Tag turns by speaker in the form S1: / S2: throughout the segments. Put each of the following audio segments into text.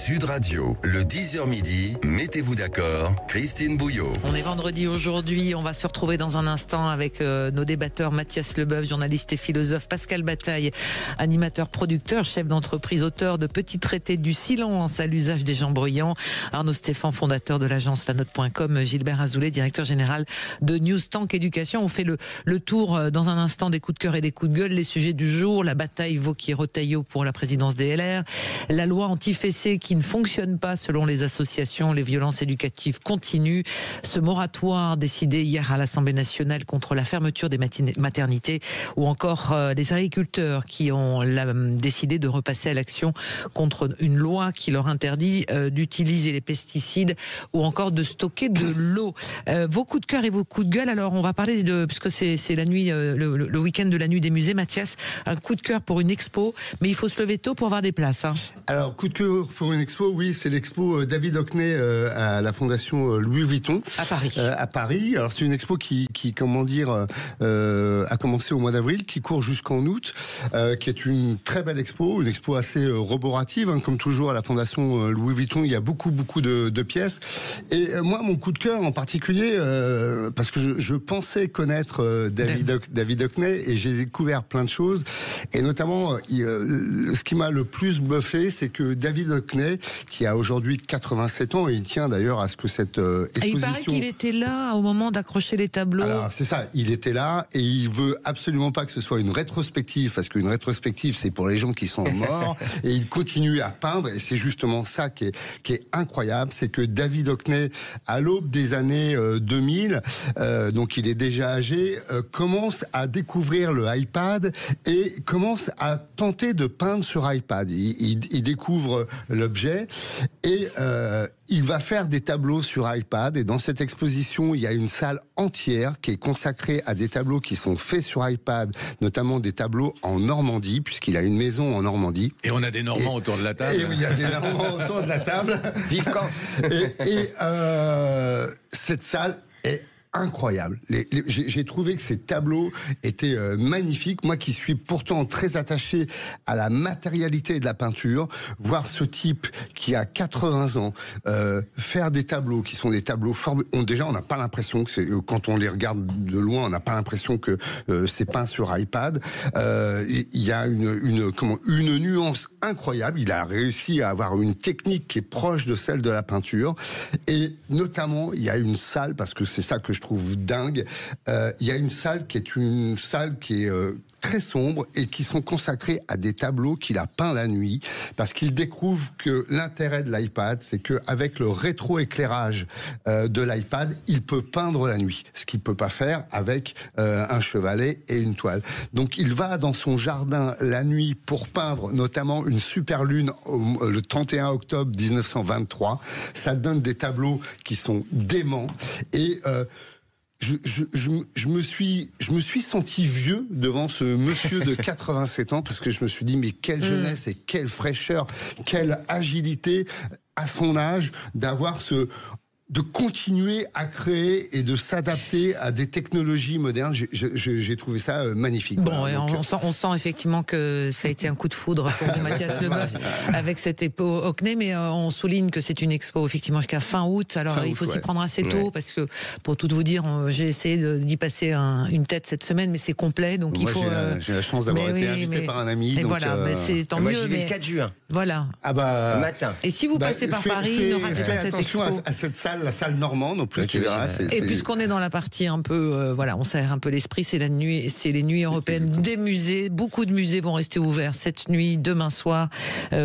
S1: Sud Radio, le 10h midi, mettez-vous d'accord, Christine Bouillot.
S2: On est vendredi aujourd'hui, on va se retrouver dans un instant avec nos débatteurs Mathias Leboeuf, journaliste et philosophe, Pascal Bataille, animateur, producteur, chef d'entreprise, auteur de Petit traité du silence à l'usage des gens bruyants, Arnaud Stéphane, fondateur de l'agence lanote.com, Gilbert Azoulay, directeur général de News Tank Éducation. On fait le tour dans un instant des coups de cœur et des coups de gueule, les sujets du jour, la bataille Vauquier-Retailleau pour la présidence des LR, la loi anti-fessée qui ne fonctionne pas selon les associations, les violences éducatives continuent, ce moratoire décidé hier à l'Assemblée nationale contre la fermeture des maternités, ou encore les agriculteurs qui ont décidé de repasser à l'action contre une loi qui leur interdit d'utiliser les pesticides ou encore de stocker de l'eau. Vos coups de cœur et vos coups de gueule, alors on va parler puisque c'est la nuit, le week-end de la nuit des musées. Mathias, un coup de cœur pour une expo, mais il faut se lever tôt pour avoir des places.
S3: Alors, coup de cœur pour une expo, oui, c'est l'expo David Hockney à la fondation Louis Vuitton. À Paris. Alors, c'est une expo qui comment dire, a commencé au mois d'avril, qui court jusqu'en août, qui est une très belle expo, une expo assez roborative, comme toujours à la fondation Louis Vuitton, il y a beaucoup de pièces. Et moi, mon coup de cœur en particulier, parce que je pensais connaître David Hockney et j'ai découvert plein de choses, et notamment ce qui m'a le plus bluffé, c'est que David Hockney, qui a aujourd'hui 87 ans, et il tient d'ailleurs à ce que cette exposition...
S2: Il paraît qu'il était là au moment d'accrocher les tableaux.
S3: Alors c'est ça, il était là, et il veut absolument pas que ce soit une rétrospective, parce qu'une rétrospective c'est pour les gens qui sont morts, et il continue à peindre, et c'est justement ça qui est incroyable, c'est que David Hockney, à l'aube des années 2000, donc il est déjà âgé, commence à découvrir le iPad et commence à tenter de peindre sur iPad. Il découvre l'objet et il va faire des tableaux sur iPad, et dans cette exposition, il y a une salle entière qui est consacrée à des tableaux qui sont faits sur iPad, notamment des tableaux en Normandie, puisqu'il a une maison en Normandie.
S4: Et on a des Normands autour de la table.
S3: Et il y a des Normands autour de la table.
S4: Vive quand.
S3: Et cette salle est incroyable. J'ai trouvé que ces tableaux étaient magnifiques. Moi qui suis pourtant très attaché à la matérialité de la peinture, voir ce type qui a 80 ans faire des tableaux qui sont des tableaux formidables. Déjà, on n'a pas l'impression que c'est, quand on les regarde de loin, on n'a pas l'impression que c'est peint sur iPad. Il y a une nuance incroyable. Il a réussi à avoir une technique qui est proche de celle de la peinture. Et notamment, il y a une salle, parce que c'est ça que je trouve dingue, il y a une salle qui est très sombre et qui sont consacrés à des tableaux qu'il a peints la nuit, parce qu'il découvre que l'intérêt de l'iPad, c'est qu'avec le rétroéclairage de l'iPad, il peut peindre la nuit, ce qu'il ne peut pas faire avec un chevalet et une toile. Donc il va dans son jardin la nuit pour peindre notamment une super lune le 31 octobre 1923. Ça donne des tableaux qui sont déments, et je me suis senti vieux devant ce monsieur de 87 ans, parce que je me suis dit, mais quelle jeunesse et quelle fraîcheur, quelle agilité à son âge d'avoir de continuer à créer et de s'adapter à des technologies modernes. J'ai trouvé ça magnifique.
S2: Bon,
S3: voilà,
S2: on sent effectivement que ça a été un coup de foudre pour vous, Mathias Leboeuf, avec cette expo Hockney, mais on souligne que c'est une expo effectivement jusqu'à fin août. Alors il faut s'y prendre assez tôt, parce que pour tout vous dire, j'ai essayé d'y passer une tête cette semaine, mais c'est complet, donc il faut.
S3: J'ai la chance d'avoir été invité par un ami.
S2: Et
S3: donc,
S2: voilà, c'est tant
S5: moi,
S2: mieux.
S5: J'y vais le 4 juin.
S2: Voilà.
S5: Matin.
S2: Et si vous passez par Paris, ne ratez pas cette expo.
S3: Attention à cette salle, la salle normande, en plus, tu verras.
S2: Et puisqu'on est dans la partie un peu, on serre un peu l'esprit, c'est les nuits européennes des musées. Beaucoup de musées vont rester ouverts cette nuit, demain soir,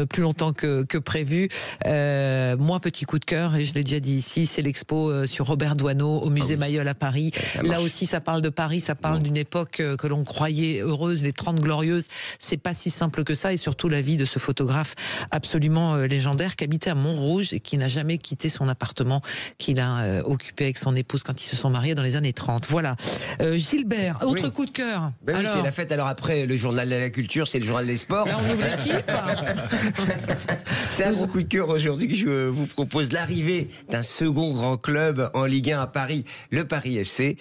S2: plus longtemps que prévu. Moi, petit coup de cœur, et je l'ai déjà dit ici, c'est l'expo sur Robert Doisneau au musée Mayol à Paris. Là aussi, ça parle de Paris, ça parle d'une époque que l'on croyait heureuse, les 30 glorieuses. C'est pas si simple que ça, et surtout la vie de ce photographe absolument légendaire qui habitait à Montrouge et qui n'a jamais quitté son appartement qu'il a occupé avec son épouse quand ils se sont mariés dans les années 30. Voilà. Gilbert, autre coup de cœur.
S5: Oui, c'est la fête. Alors après, le journal de la culture, c'est le journal des sports.
S2: Là, on ouvre l'équipe.
S5: C'est un gros coup de cœur aujourd'hui que je vous propose l'arrivée d'un second grand club en Ligue 1 à Paris, le Paris FC.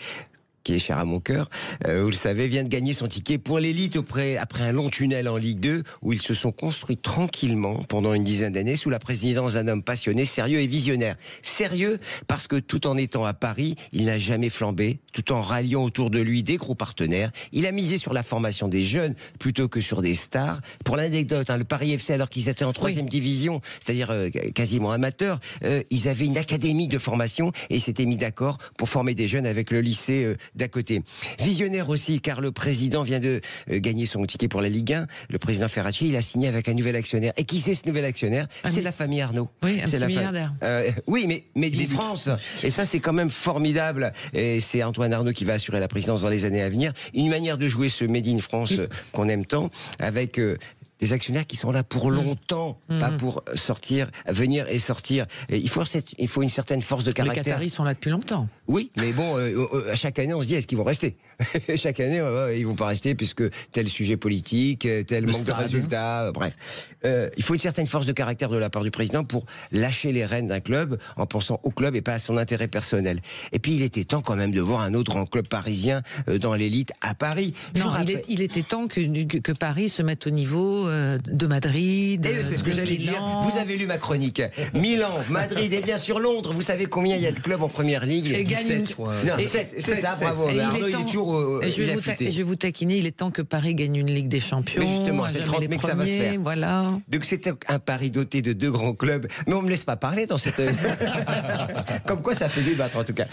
S5: qui est cher à mon cœur, vous le savez, vient de gagner son ticket pour l'élite après un long tunnel en Ligue 2 où ils se sont construits tranquillement pendant une dizaine d'années sous la présidence d'un homme passionné, sérieux et visionnaire. Sérieux parce que tout en étant à Paris, il n'a jamais flambé, tout en ralliant autour de lui des gros partenaires. Il a misé sur la formation des jeunes plutôt que sur des stars. Pour l'anecdote, le Paris FC, alors qu'ils étaient en 3e division, c'est-à-dire quasiment amateurs, ils avaient une académie de formation et ils s'étaient mis d'accord pour former des jeunes avec le lycée d'à côté. Visionnaire aussi, car le président vient de gagner son ticket pour la Ligue 1. Le président Ferracci, il a signé avec un nouvel actionnaire. Et qui c'est ce nouvel actionnaire? C'est la famille Arnaud.
S2: Oui, un
S5: c'est
S2: petit milliardaire.
S5: Oui, mais Made in France. Et ça, c'est quand même formidable. Et c'est Antoine Arnaud qui va assurer la présidence dans les années à venir. Une manière de jouer ce Made in France qu'on aime tant, avec des actionnaires qui sont là pour longtemps, pas pour venir et sortir. Et il faut une certaine force de caractère.
S2: Les Qataris sont là depuis longtemps.
S5: Oui, mais bon, à chaque année, on se dit, est-ce qu'ils vont rester? Chaque année, ils vont pas rester puisque tel sujet politique, tel manque de résultats, bref. Il faut une certaine force de caractère de la part du président pour lâcher les rênes d'un club en pensant au club et pas à son intérêt personnel. Et puis, il était temps quand même de voir un autre grand club parisien dans l'élite à Paris.
S2: Non, il était temps que Paris se mette au niveau de Madrid.
S5: Et c'est ce que j'allais dire. Vous avez lu ma chronique. Milan, Madrid et bien sûr Londres. Vous savez combien il y a de clubs en première ligue?
S2: Et
S5: 17, non, 7, c'est ça, bravo. Arnaud, il est toujours
S2: je vais vous taquiner, il est temps que Paris gagne une Ligue des Champions.
S5: Mais justement, c'est le 30 mai que ça va se faire.
S2: Voilà.
S5: Donc c'était un Paris doté de 2 grands clubs. Mais on me laisse pas parler dans cette... Comme quoi ça fait débattre en tout cas.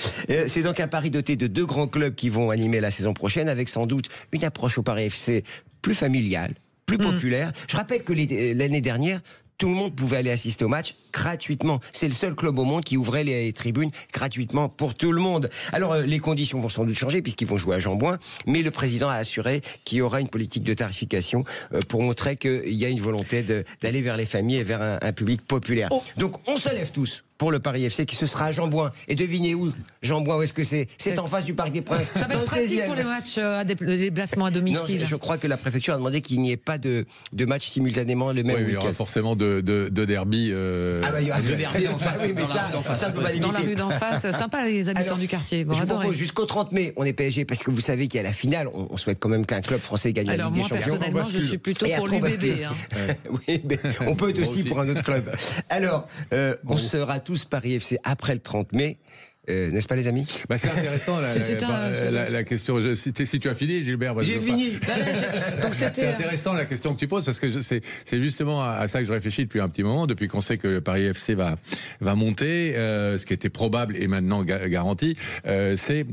S5: C'est donc un Paris doté de 2 grands clubs qui vont animer la saison prochaine avec sans doute une approche au Paris FC plus familiale, plus populaire. Je rappelle que l'année dernière, tout le monde pouvait aller assister au match gratuitement. C'est le seul club au monde qui ouvrait les tribunes gratuitement pour tout le monde. Alors, les conditions vont sans doute changer puisqu'ils vont jouer à Jean-Bouin, mais le président a assuré qu'il y aura une politique de tarification pour montrer qu'il y a une volonté d'aller vers les familles et vers un public populaire. Donc, on se lève tous pour le Paris FC qui se sera à Jean-Bouin. Et devinez où? Jean-Bouin, où est-ce que c'est? C'est en face du Parc des Princes.
S2: Ça va être pratique pour les matchs à déplacement à domicile.
S5: Non, je crois que la préfecture a demandé qu'il n'y ait pas de match simultanément le même week-end.
S4: Il y aura forcément de derby.
S5: Ah bah il y aura 2 derbys en face. Oui, mais ça peut pas limiter.
S2: Dans la rue d'en face, sympa les habitants du quartier. Bon,
S5: je vous propose jusqu'au 30 mai, on est PSG parce que vous savez qu'il y a la finale. On souhaite quand même qu'un club français gagne la Ligue des Champions.
S2: Alors moi personnellement, je suis plutôt pour l'UBB.
S5: Oui, mais on peut être aussi pour un autre club. Alors, on sera tous Paris FC après le 30 mai. N'est-ce pas les amis?
S4: C'est intéressant la question. Si tu as fini, Gilbert.
S5: J'ai fini.
S4: Donc c'est intéressant la question que tu poses parce que c'est justement à ça que je réfléchis depuis un petit moment, depuis qu'on sait que le Paris FC va monter, ce qui était probable et maintenant garanti. C'est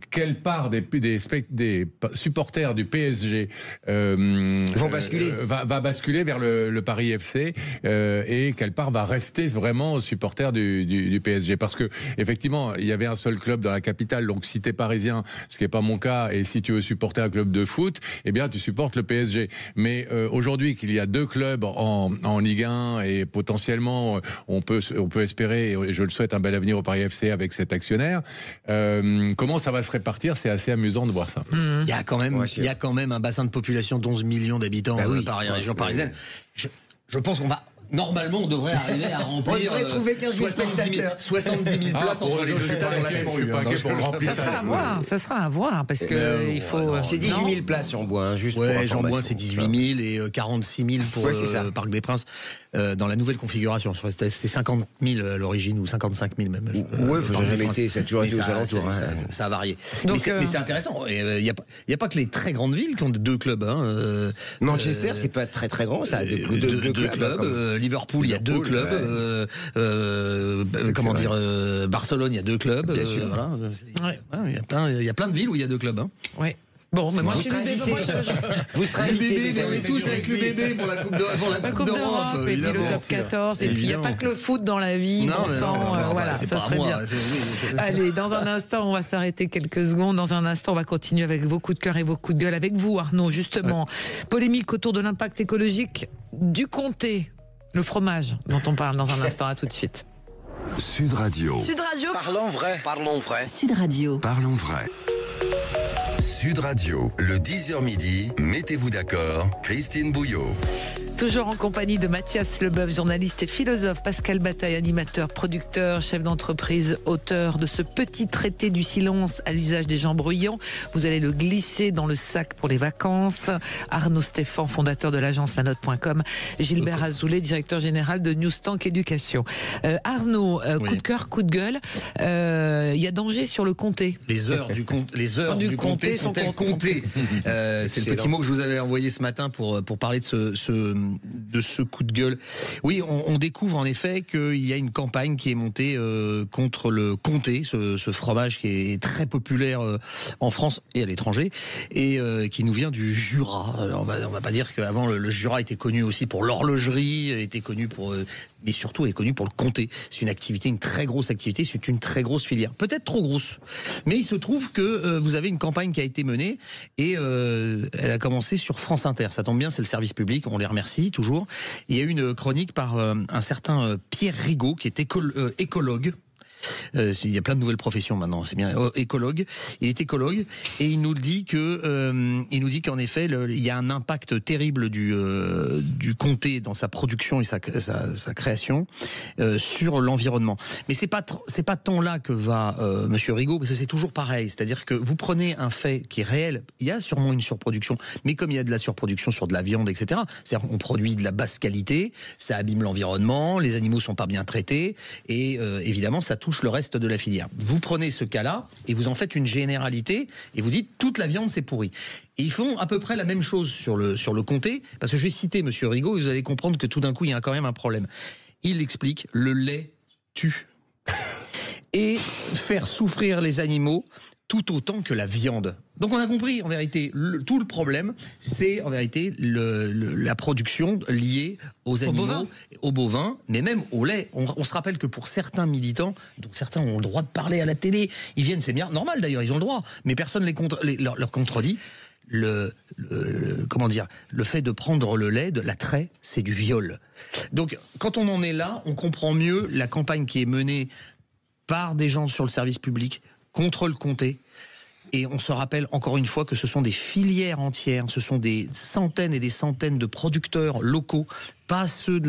S4: quelle part des supporters du PSG
S5: vont basculer
S4: va basculer vers le Paris FC et quelle part va rester vraiment aux supporters du PSG, parce que effectivement il y avait un seul club dans la capitale, donc si t'es parisien, ce qui n'est pas mon cas, et si tu veux supporter un club de foot, eh bien tu supportes le PSG. Mais aujourd'hui qu'il y a 2 clubs en Ligue 1 et potentiellement on peut espérer, et je le souhaite, un bel avenir au Paris FC avec cet actionnaire, comment ça va se répartir? C'est assez amusant de voir ça.
S6: Il y a quand même un bassin de population d'11 millions d'habitants par région parisienne. Je pense qu'on va... Normalement, on devrait arriver à remplir 70 000 places entre les deux stades.
S2: Ça sera à voir, parce que il faut...
S5: C'est 18 000 places Jean-Bouin, juste pour
S6: Jean-Bouin, c'est 18 000 et 46 000 pour le Parc des Princes. Dans la nouvelle configuration, c'était 50 000 à l'origine, ou 55 000 même.
S5: Oui, ça a toujours été aux alentours.
S6: Ça a varié. Mais c'est intéressant. Il n'y a pas que les très grandes villes qui ont 2 clubs.
S5: Manchester, c'est pas très très grand, ça a 2 clubs.
S6: Liverpool, il y a 2 clubs. Barcelone, il y a 2 clubs.
S5: Bien sûr.
S6: Il y a plein de villes où il y a 2 clubs.
S2: Ouais. Bon, mais moi je suis
S5: vous serez invités,
S6: vous avez tous avec l'UBB pour la Coupe d'Europe,
S2: et puis le top 14, et puis il n'y a pas que le foot dans la vie, voilà, ça serait bien. Allez, dans un instant, on va s'arrêter quelques secondes. Dans un instant, on va continuer avec vos coups de cœur et vos coups de gueule avec vous, Arnaud, justement. Polémique autour de l'impact écologique du comté, le fromage dont on parle dans un instant. À tout de suite.
S1: Sud Radio.
S7: Sud Radio.
S3: Parlons vrai. Parlons vrai.
S7: Sud Radio.
S1: Parlons vrai. Sud Radio, le 10h midi, mettez-vous d'accord, Christine Bouillot.
S2: Toujours en compagnie de Mathias Leboeuf, journaliste et philosophe, Pascal Bataille, animateur, producteur, chef d'entreprise, auteur de ce petit traité du silence à l'usage des gens bruyants. Vous allez le glisser dans le sac pour les vacances. Arnaud Stéphan, fondateur de l'agence lanote.com. Gilbert Azoulay, directeur général de Newstank Éducation. Arnaud, coup de cœur, coup de gueule. Il y a danger sur le comté.
S6: Les heures du comté sont-elles comptées? C'est le petit mot que je vous avais envoyé ce matin pour parler de ce coup de gueule. Oui, on découvre en effet qu'il y a une campagne qui est montée contre le comté, ce fromage qui est très populaire en France et à l'étranger, et qui nous vient du Jura. Alors on va pas dire qu'avant le Jura était connu aussi pour l'horlogerie, était connu mais surtout est connu pour le comté. C'est une activité, une très grosse activité, c'est une très grosse filière. Peut-être trop grosse. Mais il se trouve que vous avez une campagne qui a été menée et elle a commencé sur France Inter. Ça tombe bien, c'est le service public, on les remercie toujours. Il y a eu une chronique par un certain Pierre Rigaud qui est écologue. Il y a plein de nouvelles professions maintenant, c'est bien. Écologue, il est écologue et il nous dit qu'en effet il y a un impact terrible du comté dans sa production et sa création sur l'environnement. Mais c'est pas tant là que va Monsieur Rigaud, parce que c'est toujours pareil, c'est-à-dire que vous prenez un fait qui est réel, il y a sûrement une surproduction, mais comme il y a de la surproduction sur de la viande, etc. C'est-à-dire qu'on produit de la basse qualité, ça abîme l'environnement, les animaux sont pas bien traités et évidemment ça touche le reste de la filière. Vous prenez ce cas-là et vous en faites une généralité et vous dites toute la viande c'est pourri. Et ils font à peu près la même chose sur le comté, parce que je vais citer Monsieur Rigaud et vous allez comprendre que tout d'un coup il y a quand même un problème. Il explique: le lait tue. Et faire souffrir les animaux tout autant que la viande. Donc on a compris, en vérité, tout le problème, c'est en vérité la production liée aux animaux, aux bovins, mais même au lait. On se rappelle que pour certains militants, donc certains ont le droit de parler à la télé, ils viennent, c'est bien normal d'ailleurs, ils ont le droit, mais personne leur contredit. Comment dire, le fait de prendre le lait, de l'attrait, c'est du viol. Donc quand on en est là, on comprend mieux la campagne qui est menée par des gens sur le service public contre le comté. Et on se rappelle encore une fois que ce sont des filières entières, ce sont des centaines et des centaines de producteurs locaux, pas ceux de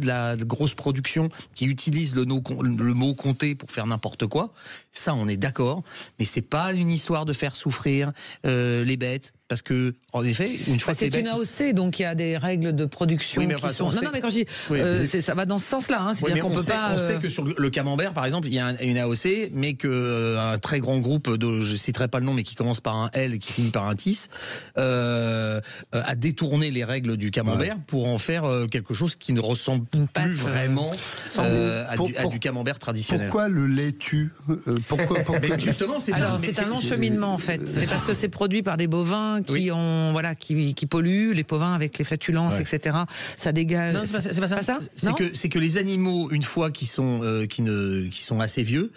S6: la grosse production qui utilisent le mot comté pour faire n'importe quoi. Ça, on est d'accord, mais c'est pas une histoire de faire souffrir les bêtes, parce que en effet, une fois que les bêtes,
S2: c'est une AOC, donc il y a des règles de production qui sont. Non, mais quand je dis, ça va dans ce sens-là. Hein, c'est-à-dire qu'on peut pas.
S6: On sait que sur le camembert, par exemple, il y a une AOC, mais que un très grand groupe, je citerai pas le nom, mais qui commence par un L et qui finit par un TIS, a détourné les règles du camembert pour en faire quelque chose qui ne ressemble plus vraiment à du camembert traditionnel.
S3: Pourquoi le lait tue? Pourquoi
S6: justement, c'est ça.
S2: Alors, c'est un long cheminement en fait. C'est parce que c'est produit par des bovins qui polluent les bovins avec les flatulences, etc. Ça dégage.
S6: Non, c'est pas ça. C'est que les animaux, une fois qu'ils sont assez vieux,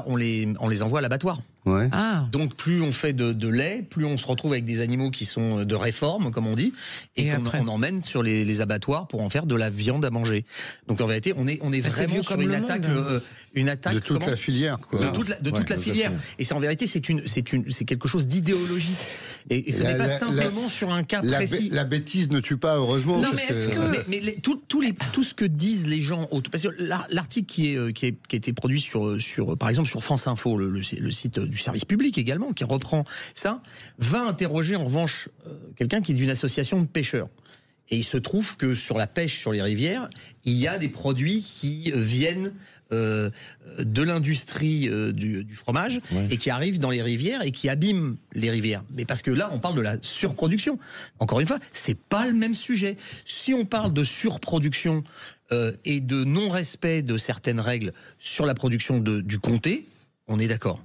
S6: on les envoie à l'abattoir.
S3: Ouais.
S2: Ah.
S6: Donc plus on fait de lait, plus on se retrouve avec des animaux qui sont de réforme, comme on dit, et qu'on emmène sur les abattoirs pour en faire de la viande à manger. Donc en vérité, on est vraiment sur une attaque
S3: de toute la filière, quoi.
S6: De toute la filière. Et c'est en vérité, c'est quelque chose d'idéologique. Et ce n'est pas simplement sur un cas précis.
S3: La bêtise ne tue pas, heureusement.
S2: Non, mais est-ce que
S6: tout ce que disent les gens, parce que l'article qui a été produit par exemple sur France Info, le site du service public également, qui reprend ça, va interroger en revanche quelqu'un qui est d'une association de pêcheurs. Et il se trouve que sur la pêche sur les rivières, il y a des produits qui viennent de l'industrie du fromage et qui arrivent dans les rivières et qui abîment les rivières. Mais parce que là, on parle de la surproduction. Encore une fois, c'est pas le même sujet. Si on parle de surproduction et de non-respect de certaines règles sur la production du comté, on est d'accord.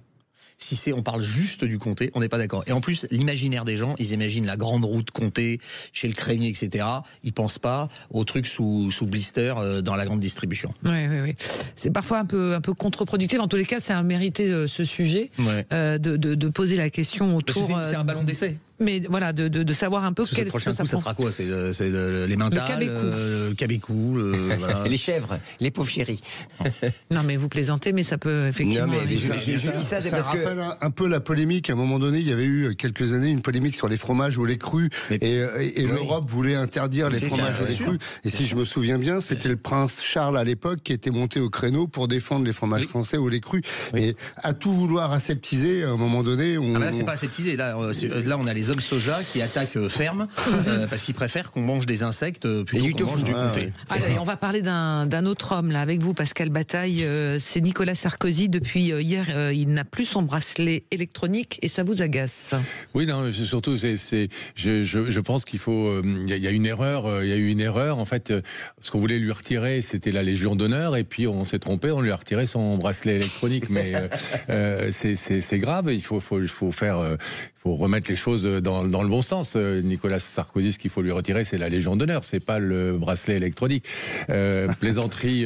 S6: Si on parle juste du comté, on n'est pas d'accord. Et en plus, l'imaginaire des gens, ils imaginent la grande route comté chez le crémier, etc. Ils pensent pas aux trucs sous blister dans la grande distribution.
S2: Oui. C'est parfois un peu contre-productif. En tous les cas, c'est à mériter ce sujet de poser la question autour.
S6: C'est un ballon d'essai.
S2: Mais voilà, de savoir un peu
S6: quel prochain coup, ça sera quoi? C'est les mentales, le cabécou, voilà.
S5: Les chèvres, les pauvres chéris.
S2: Non, mais vous plaisantez, mais ça peut effectivement.
S5: Non, mais je dis ça,
S3: ça rappelle un peu la polémique. À un moment donné, il y avait eu quelques années une polémique sur les fromages au lait cru, et l'Europe voulait interdire les fromages au lait cru. Et si je me souviens bien, c'était le prince Charles à l'époque qui était monté au créneau pour défendre les fromages français au lait cru. Et à tout vouloir aseptiser, à un moment donné,
S6: là, c'est pas aseptisé. Là, on a les hommes soja qui attaquent ferme parce qu'ils préfèrent qu'on mange des insectes plutôt qu'on mange du comté.
S2: Allez, on va parler d'un autre homme là avec vous, Pascal Bataille. C'est Nicolas Sarkozy. Depuis hier, il n'a plus son bracelet électronique et ça vous agace?
S4: Oui, non, surtout, je pense qu'il faut. Il y a une erreur. Il y a eu une erreur. En fait, ce qu'on voulait lui retirer, c'était la Légion d'honneur, et puis on s'est trompé. On lui a retiré son bracelet électronique. Mais c'est grave. Il faut faire. Il faut remettre les choses dans le bon sens. Nicolas Sarkozy, ce qu'il faut lui retirer, c'est la Légion d'honneur, c'est pas le bracelet électronique. Plaisanterie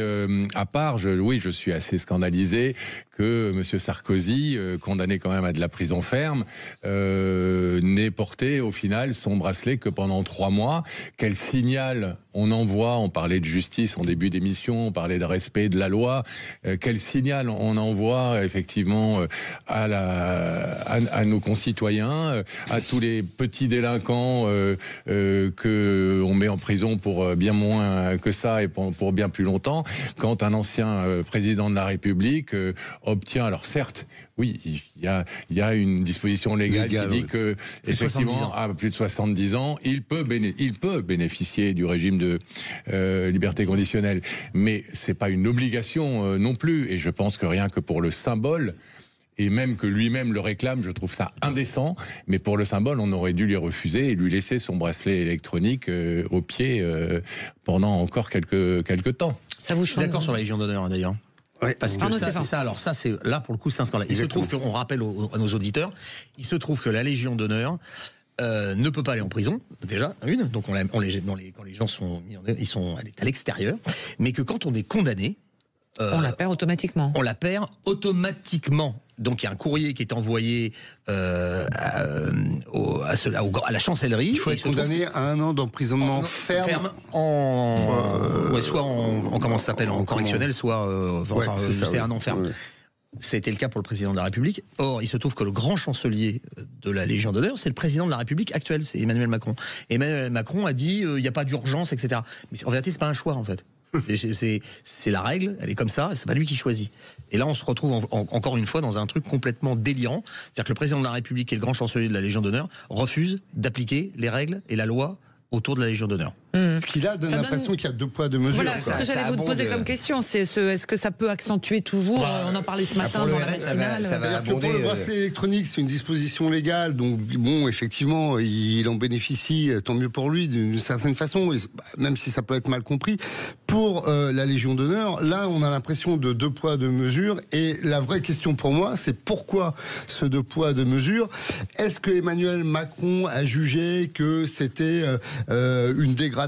S4: à part, je suis assez scandalisé que Monsieur Sarkozy, condamné quand même à de la prison ferme, n'ait porté au final son bracelet que pendant 3 mois. Quel signal on envoie? On parlait de justice en début d'émission, on parlait de respect de la loi. Quel signal on envoie effectivement à nos concitoyens, à tous les petits délinquants que on met en prison pour bien moins que ça et pour bien plus longtemps, quand un ancien président de la République obtient, alors certes, oui, il y a une disposition légale qui dit que effectivement à plus de 70 ans, il peut bénéficier du régime de liberté conditionnelle, mais c'est pas une obligation non plus. Et je pense que rien que pour le symbole, et même que lui-même le réclame, je trouve ça indécent. Mais pour le symbole, on aurait dû lui refuser et lui laisser son bracelet électronique au pied pendant encore quelques temps.
S6: Ça vous change? Je suis d'accord sur la Légion d'honneur d'ailleurs. Oui, parce que ça, c'est là pour le coup, c'est un scandale. Il se trouve qu'on rappelle à nos auditeurs, il se trouve que la Légion d'honneur ne peut pas aller en prison, déjà, donc quand les gens sont mis ils sont à l'extérieur, mais que quand on est condamné,
S2: on la perd automatiquement.
S6: On la perd automatiquement. Donc il y a un courrier qui est envoyé à la chancellerie. Il
S3: faut être condamné à 1 an d'emprisonnement ferme.
S6: Soit en comment ça s'appelle, en correctionnel, soit c'est 1 an ferme. C'était le cas pour le président de la République. Or, il se trouve que le grand chancelier de la Légion d'honneur, c'est le président de la République actuel, c'est Emmanuel Macron. Emmanuel Macron a dit il n'y a pas d'urgence, etc. Mais en vérité, c'est pas un choix en fait. C'est la règle, elle est comme ça, et c'est pas lui qui choisit. Et là, on se retrouve encore une fois dans un truc complètement délirant. C'est-à-dire que le président de la République et le grand chancelier de la Légion d'honneur refusent d'appliquer les règles et la loi autour de la Légion d'honneur.
S3: Ce qui là donne l'impression qu'il y a 2 poids 2 mesures.
S2: Voilà, c'est ce que j'allais vous poser comme question. Est-ce que ça peut accentuer toujours On en parlait ce matin dans la matinale.
S3: Pour le bracelet électronique, c'est une disposition légale, donc bon, effectivement, il en bénéficie, tant mieux pour lui, d'une certaine façon, même si ça peut être mal compris. Pour la Légion d'honneur, là, on a l'impression de 2 poids 2 mesures. Et la vraie question pour moi, c'est pourquoi ce 2 poids 2 mesures? Est-ce que Emmanuel Macron a jugé que c'était une dégradation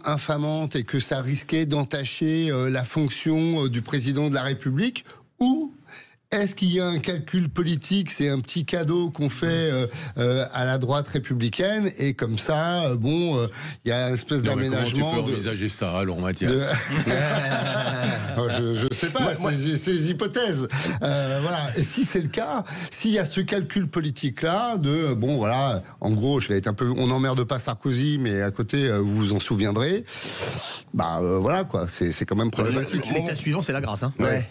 S3: infamante et que ça risquait d'entacher la fonction du président de la République, ou est-ce qu'il y a un calcul politique? C'est un petit cadeau qu'on fait à la droite républicaine, et comme ça, il y a une espèce d'aménagement.
S4: Comment tu peux envisager ça, alors, Mathias?
S3: Je sais pas, c'est les hypothèses. Voilà. Et si c'est le cas, s'il y a ce calcul politique-là, en gros, je vais être un peu, on n'emmerde pas Sarkozy, mais à côté, vous vous en souviendrez. Voilà, quoi. C'est quand même problématique.
S6: L'état suivant, c'est la grâce. Hein.
S5: Ouais.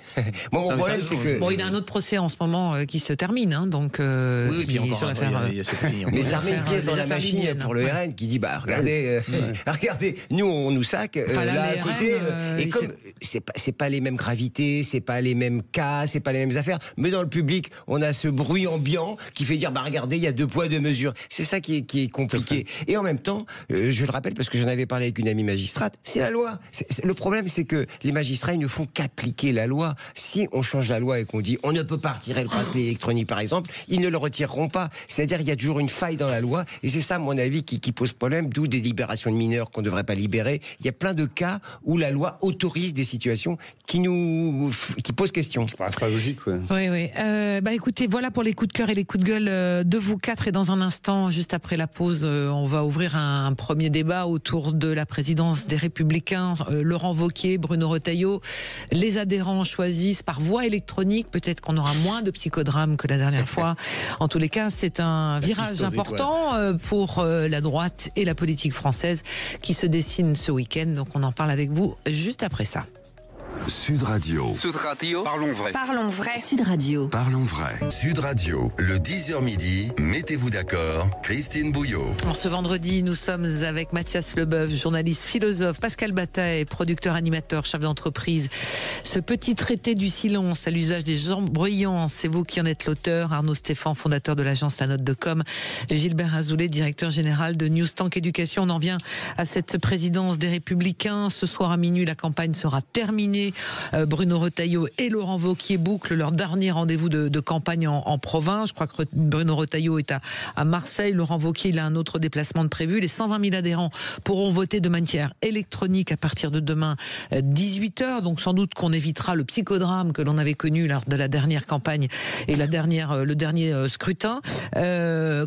S5: Mon problème, c'est que
S2: il y a un autre procès en ce moment qui se termine, donc sur l'affaire.
S5: Mais ça remet une pièce dans la machine pour le RN qui dit regardez, nous on nous sac là à côté, et comme c'est pas les mêmes gravités, c'est pas les mêmes cas, c'est pas les mêmes affaires, mais dans le public on a ce bruit ambiant qui fait dire regardez, il y a 2 poids 2 mesures. C'est ça qui est compliqué. Et en même temps, je le rappelle parce que j'en avais parlé avec une amie magistrate, c'est la loi. Le problème, c'est que les magistrats ils ne font qu'appliquer la loi. Si on change la loi et qu'on dit dit on ne peut pas retirer le bracelet électronique par exemple, ils ne le retireront pas. C'est-à-dire il y a toujours une faille dans la loi et c'est ça à mon avis qui pose problème, d'où des libérations de mineurs qu'on ne devrait pas libérer. Il y a plein de cas où la loi autorise des situations qui posent question.
S3: C'est pas logique, ouais.
S2: Oui. Écoutez, voilà pour les coups de cœur et les coups de gueule de vous quatre. Et dans un instant, juste après la pause, on va ouvrir un premier débat autour de la présidence des Républicains. Laurent Wauquiez, Bruno Retailleau, les adhérents choisissent par voie électronique. Peut-être qu'on aura moins de psychodrames que la dernière fois. En tous les cas, c'est un virage important pour la droite et la politique française qui se dessine ce week-end. Donc on en parle avec vous juste après ça.
S1: Sud Radio.
S7: Parlons vrai.
S8: Parlons vrai. Sud Radio.
S1: Parlons vrai. Sud Radio, le 10h midi, mettez-vous d'accord, Christine Bouillot.
S2: Ce vendredi, nous sommes avec Mathias Leboeuf, journaliste, philosophe, Pascal Bataille, producteur, animateur, chef d'entreprise. Ce petit traité du silence à l'usage des gens bruyants, c'est vous qui en êtes l'auteur. Arnaud Stéphane, fondateur de l'agence La Note de Com. Gilbert Azoulay, directeur général de News Tank Éducation. On en vient à cette présidence des Républicains. Ce soir à minuit, la campagne sera terminée. Bruno Retailleau et Laurent Wauquiez bouclent leur dernier rendez-vous de campagne en province. Je crois que Bruno Retailleau est à Marseille. Laurent Wauquiez, il a un autre déplacement de prévu. Les 120 000 adhérents pourront voter de manière électronique à partir de demain 18h. Donc sans doute qu'on évitera le psychodrame que l'on avait connu lors de la dernière campagne et le dernier scrutin.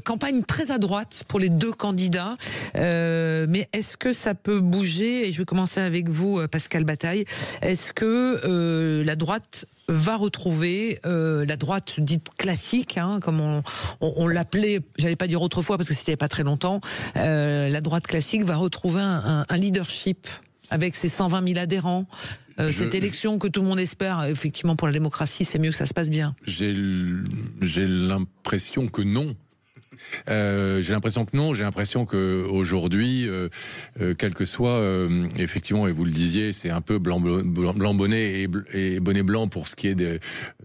S2: Campagne très à droite pour les deux candidats. Mais est-ce que ça peut bouger? Et je vais commencer avec vous, Pascal Bataille. Est-ce que la droite va retrouver la droite dite classique, comme on l'appelait, j'allais pas dire autrefois parce que c'était pas très longtemps, la droite classique va retrouver un leadership avec ses 120 000 adhérents. Cette élection que tout le monde espère, effectivement pour la démocratie, c'est mieux que ça se passe bien.
S4: J'ai l'impression que non. J'ai l'impression que non. J'ai l'impression qu'aujourd'hui, quel que soit, effectivement, et vous le disiez, c'est un peu blanc bonnet et bonnet blanc pour ce qui est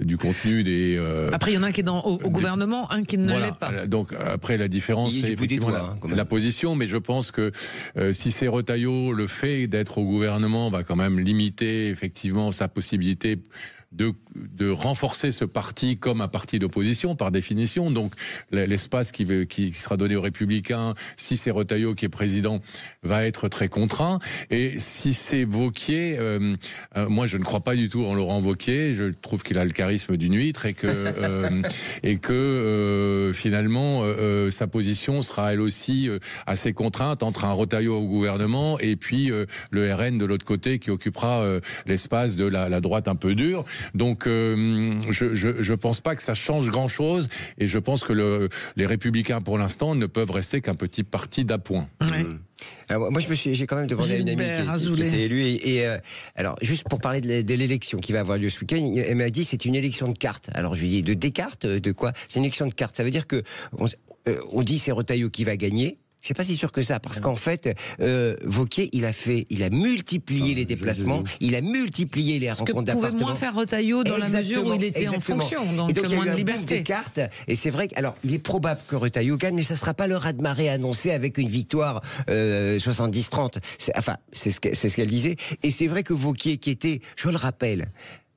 S4: du contenu des.
S2: Après, il y en a un qui est au gouvernement, un qui ne l'est pas.
S4: Donc après, la différence, c'est effectivement la position. Mais je pense que si c'est Retailleau, le fait d'être au gouvernement va quand même limiter effectivement sa possibilité de renforcer ce parti comme un parti d'opposition par définition. Donc l'espace qui sera donné aux Républicains, si c'est Retailleau qui est président, va être très contraint. Et si c'est Wauquiez, moi je ne crois pas du tout en Laurent Wauquiez. Je trouve qu'il a le charisme d'une huître et que finalement sa position sera elle aussi assez contrainte entre un Retailleau au gouvernement et puis le RN de l'autre côté qui occupera l'espace de la droite un peu dure. Donc je pense pas que ça change grand-chose et je pense que les Républicains pour l'instant ne peuvent rester qu'un petit parti d'appoint.
S2: Ouais.
S5: Alors, moi, j'ai quand même demandé à une amie qui était élue. Alors, juste pour parler de l'élection qui va avoir lieu ce week-end, elle m'a dit c'est une élection de cartes. Alors, je lui ai dit de Descartes, de quoi? C'est une élection de cartes. Ça veut dire que on dit c'est Retailleau qui va gagner. C'est pas si sûr que ça, parce qu'en fait, Wauquiez, il a multiplié les déplacements, il a multiplié les rencontres d'appartements.
S2: Ce que pouvait moins faire Retailleau dans la mesure où il était en fonction, donc
S5: et donc
S2: moins
S5: il y a
S2: de
S5: eu
S2: liberté.
S5: Des cartes, et c'est vrai alors il est probable que Retailleau gagne, mais ça sera pas le raz-de-marée annoncé avec une victoire 70-30. C'est ce qu'elle disait. Et c'est vrai que Wauquiez, qui était, je le rappelle,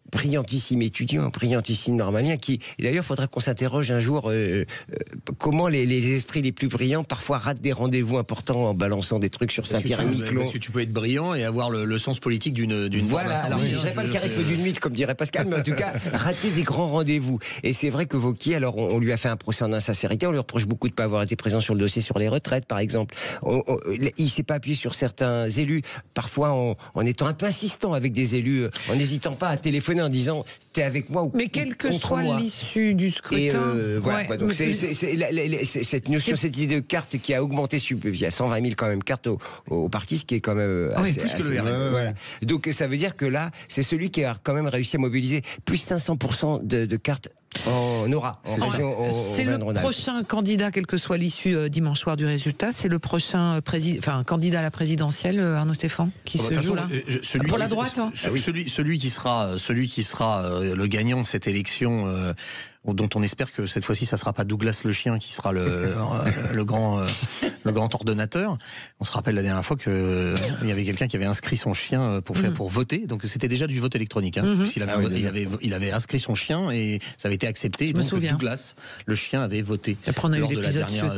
S5: brillantissime étudiant, brillantissime normalien, et d'ailleurs, il faudra qu'on s'interroge un jour comment les esprits les plus brillants parfois ratent des rendez-vous importants en balançant des trucs sur Saint-Pierre-et-Miquelon.
S6: Parce que tu peux être brillant et avoir le sens politique d'une
S5: voilà, alors je dirais pas le charisme d'une huître, comme dirait Pascal, mais en tout cas, rater des grands rendez-vous. Et c'est vrai que Wauquiez, alors on lui a fait un procès en insincérité, on lui reproche beaucoup de ne pas avoir été présent sur le dossier sur les retraites, par exemple. Il s'est pas appuyé sur certains élus, parfois en étant un peu insistant avec des élus, en n'hésitant pas à téléphoner en disant t'es avec moi ou contre moi.
S2: Mais quelle que soit l'issue du scrutin.
S5: Voilà, ouais, donc c'est cette notion, cette idée de carte qui a augmenté, il y a 120 000 quand même cartes au parti, ce qui est quand même assez,
S6: plus que le RN.
S5: Voilà. Donc ça veut dire que là, c'est celui qui a quand même réussi à mobiliser plus 500% de cartes en aura.
S2: C'est le prochain candidat, quelle que soit l'issue dimanche soir du résultat, c'est le prochain candidat à la présidentielle, Arnaud Stéphane, qui se joue là. Pour la droite.
S6: Celui qui sera le gagnant de cette élection. dont on espère que cette fois-ci, ça ne sera pas Douglas le chien qui sera le grand ordonnateur. On se rappelle la dernière fois qu'il y avait quelqu'un qui avait inscrit son chien pour voter. Donc c'était déjà du vote électronique. Il avait inscrit son chien et ça avait été accepté. Donc Douglas, le chien, avait voté lors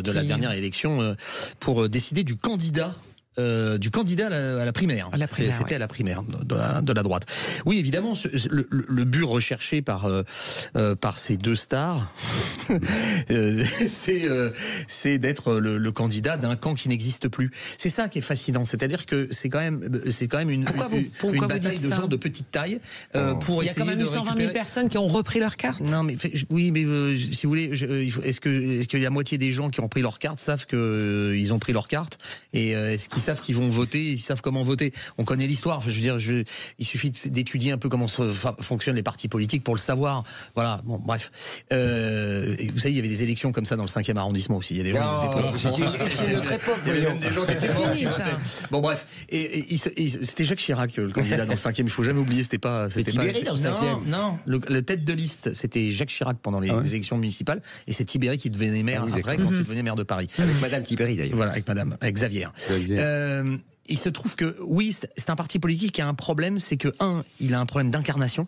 S6: de la dernière élection pour décider du candidat. À la primaire. C'était à la primaire de la droite. Oui, évidemment, le but recherché par ces deux stars, c'est d'être le candidat d'un camp qui n'existe plus. C'est ça qui est fascinant. C'est-à-dire que c'est quand même une bataille de gens de petite taille pour essayer de récupérer. Il y a quand même 120 000
S2: personnes qui ont repris leur carte.
S6: Non, mais oui, mais si vous voulez, est-ce que la moitié des gens qui ont pris leur carte savent qu'ils ont pris leur carte et est-ce qu'ils savent qu'ils vont voter, ils savent comment voter. On connaît l'histoire. Enfin, je veux dire, il suffit d'étudier un peu comment fonctionnent les partis politiques pour le savoir. Voilà. Bon, bref. Vous savez, il y avait des élections comme ça dans le 5e arrondissement aussi. Il y a des gens qui étaient
S5: c'est notre époque.
S6: Il y avait même des gens qui étaient
S2: fini, ça.
S6: Bon, bref. Et c'était Jacques Chirac, le candidat dans le 5e. Il faut jamais oublier. C'était pas
S5: Tibéri dans le 5e.
S6: Non. Le tête de liste, c'était Jacques Chirac pendant les élections municipales, et c'est Tibéri qui devenait maire après quand il devenait maire de Paris.
S5: Avec Madame Tibéri d'ailleurs.
S6: Voilà, avec Xavier. Il se trouve que, oui, c'est un parti politique qui a un problème, c'est que, il a un problème d'incarnation.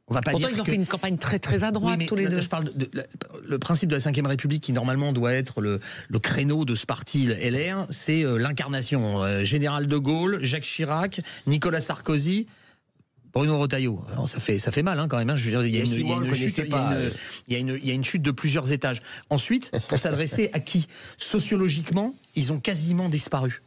S6: On va pas
S2: Pourtant,
S6: dire
S2: ils ont fait une campagne très très à droite, tous les deux.
S6: Je parle le principe de la Ve République, qui normalement doit être le créneau de ce parti LR, c'est l'incarnation. Général de Gaulle, Jacques Chirac, Nicolas Sarkozy, Bruno Retailleau. Alors, ça fait mal quand même. Je veux dire, il y a une chute de plusieurs étages. Ensuite, pour s'adresser à qui? Sociologiquement, ils ont quasiment disparu.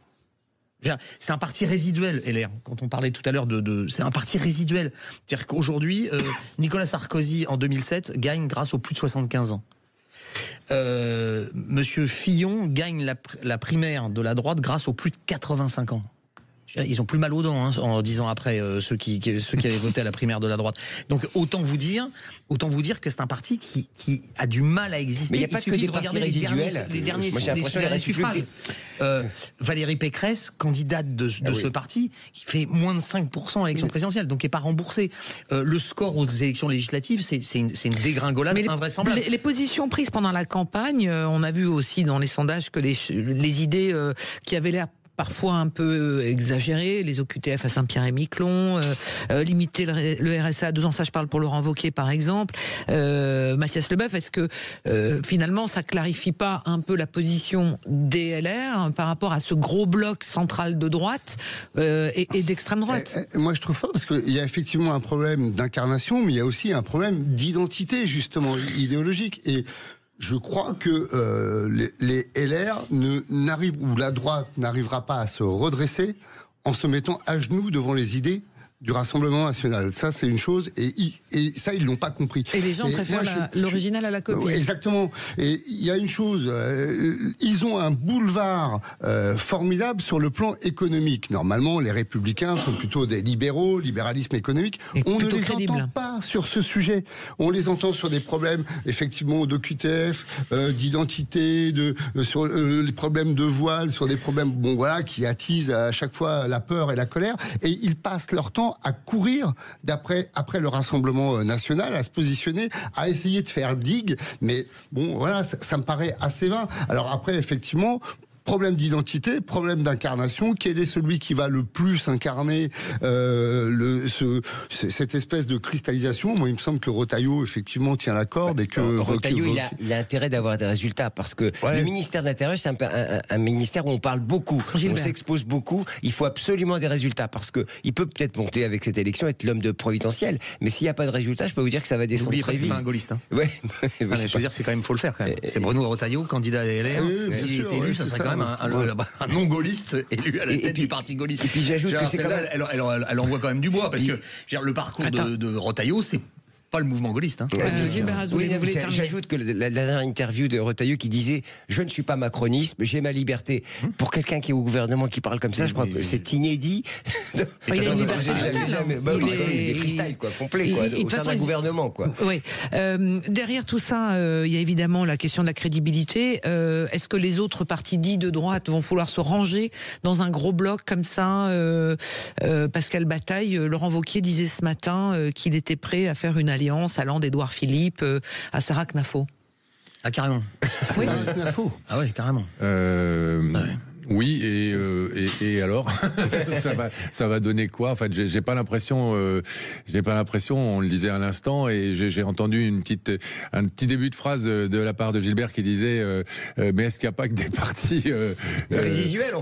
S6: C'est un parti résiduel, LR. Quand on parlait tout à l'heure c'est un parti résiduel. C'est-à-dire qu'aujourd'hui, Nicolas Sarkozy, en 2007, gagne grâce aux plus de 75 ans. Monsieur Fillon gagne la primaire de la droite grâce aux plus de 85 ans. Ils ont plus mal aux dents en 10 ans après ceux qui avaient voté à la primaire de la droite. Donc autant vous dire que c'est un parti qui a du mal à exister.
S5: Mais il n'y a pas que des partis résiduels.
S6: Les derniers suffrages. Valérie Pécresse, candidate de ce parti, qui fait moins de 5% à l'élection présidentielle, donc qui n'est pas remboursée. Le score aux élections législatives, c'est une dégringolade invraisemblable.
S2: Les positions prises pendant la campagne, on a vu aussi dans les sondages que les idées qui avaient l'air parfois un peu exagéré, les OQTF à Saint-Pierre-et-Miquelon, limiter le RSA à 2 ans, ça je parle pour Laurent Wauquiez par exemple, Mathias Leboeuf, est-ce que finalement ça clarifie pas un peu la position des LR par rapport à ce gros bloc central de droite et d'extrême droite?
S3: Moi je trouve pas, parce qu'il y a effectivement un problème d'incarnation, mais il y a aussi un problème d'identité justement idéologique, et je crois que les LR ou la droite n'arrivera pas à se redresser en se mettant à genoux devant les idées du Rassemblement national. Ça, c'est une chose, et ça, ils l'ont pas compris.
S2: Et les gens préfèrent l'original à la copie.
S3: Exactement. Et il y a une chose, ils ont un boulevard formidable sur le plan économique. Normalement, les Républicains sont plutôt des libéraux, libéralisme économique. On ne les entend pas sur ce sujet. On les entend sur des problèmes, effectivement, d'OQTF, d'identité, sur les problèmes de voile, sur des problèmes, qui attisent à chaque fois la peur et la colère. Et ils passent leur temps à courir après le Rassemblement national, à se positionner, à essayer de faire digue, mais ça me paraît assez vain. Alors après, effectivement, problème d'identité, problème d'incarnation. Quel est celui qui va le plus incarner cette espèce de cristallisation? Moi, il me semble que Retailleau, effectivement, tient la corde. Et que
S5: Retailleau, il a intérêt d'avoir des résultats, parce que le ministère de l'Intérieur, c'est un ministère où on parle beaucoup, on s'expose beaucoup. Il faut absolument des résultats, parce que il peut peut-être monter avec cette élection, être l'homme de providentiel, mais s'il n'y a pas de résultats, je peux vous dire que ça va descendre très vite.
S6: C'est pas un gaulliste.
S5: Ouais.
S6: Je veux dire, c'est quand même, faut le faire quand même. C'est Bruno Retailleau, candidat des LR. S'il est élu, ça serait quand même un non-gaulliste élu à la tête du parti gaulliste.
S5: Et puis j'ajoute que c'est
S6: elle envoie quand même du bois, parce que le parcours de Retailleau, c'est pas le mouvement gaulliste.
S5: J'ajoute que la dernière interview de Retailleau qui disait « Je ne suis pas macroniste, j'ai ma liberté ». Pour quelqu'un qui est au gouvernement qui parle comme ça, je crois que c'est inédit.
S2: Il a une liberté totale.
S5: Des freestyles complets au sein d'un gouvernement.
S2: Oui. Derrière tout ça, il y a évidemment la question de la crédibilité. Est-ce que les autres partis dits de droite vont vouloir se ranger dans un gros bloc comme ça? Pascal Bataille, Laurent Wauquiez disait ce matin qu'il était prêt à faire une alliance alliance allant d'Édouard Philippe à Sarah Knafo.
S6: Ah, carrément.
S3: Oui.
S6: Ah oui, carrément.
S4: Oui, et alors ça va donner quoi? En fait, j'ai pas l'impression, on le disait à l'instant, et j'ai entendu un petit début de phrase de la part de Gilbert qui disait mais est-ce qu'il n'y a pas que des partis
S5: résiduels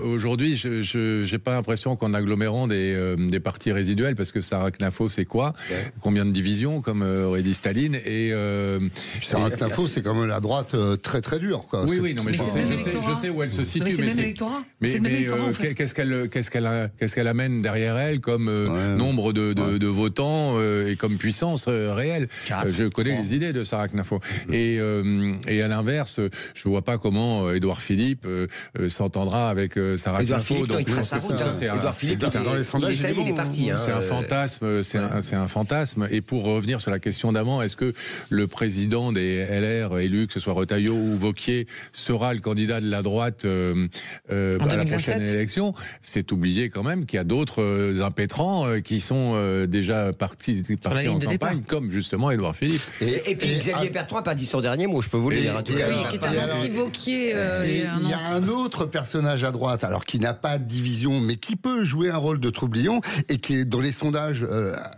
S4: aujourd'hui? J'ai pas l'impression qu'en agglomérant des partis résiduels, parce que Sarah Knafo, c'est quoi? Combien de divisions, comme aurait dit Staline? Et
S3: Sarah Knafo, c'est quand même la droite très très dure, quoi.
S4: Oui, non, mais je sais où elle se situe, mais qu'est-ce qu'elle amène derrière elle comme nombre de votants et comme puissance réelle? Je connais les idées de Sarah Knafo. Et à l'inverse, je vois pas comment Édouard Philippe s'entendra avec Sarah Knafo.
S5: Donc Édouard Philippe,
S3: dans les sondages,
S5: il est parti.
S4: C'est un fantasme, c'est un fantasme. Et pour revenir sur la question d'avant, est-ce que le président des LR élu, que ce soit Retailleau ou Wauquiez, sera le candidat de la droite à la prochaine élection? C'est oublié quand même qu'il y a d'autres impétrants qui sont déjà partis en campagne, comme justement Édouard Philippe.
S5: Et puis Xavier Bertrand n'a pas dit son dernier mot, je peux vous le dire.
S2: Qui est un anti-Wauquiez.
S3: Il y a un autre personnage à droite, alors qui n'a pas de division, mais qui peut jouer un rôle de troublion, et qui est dans les sondages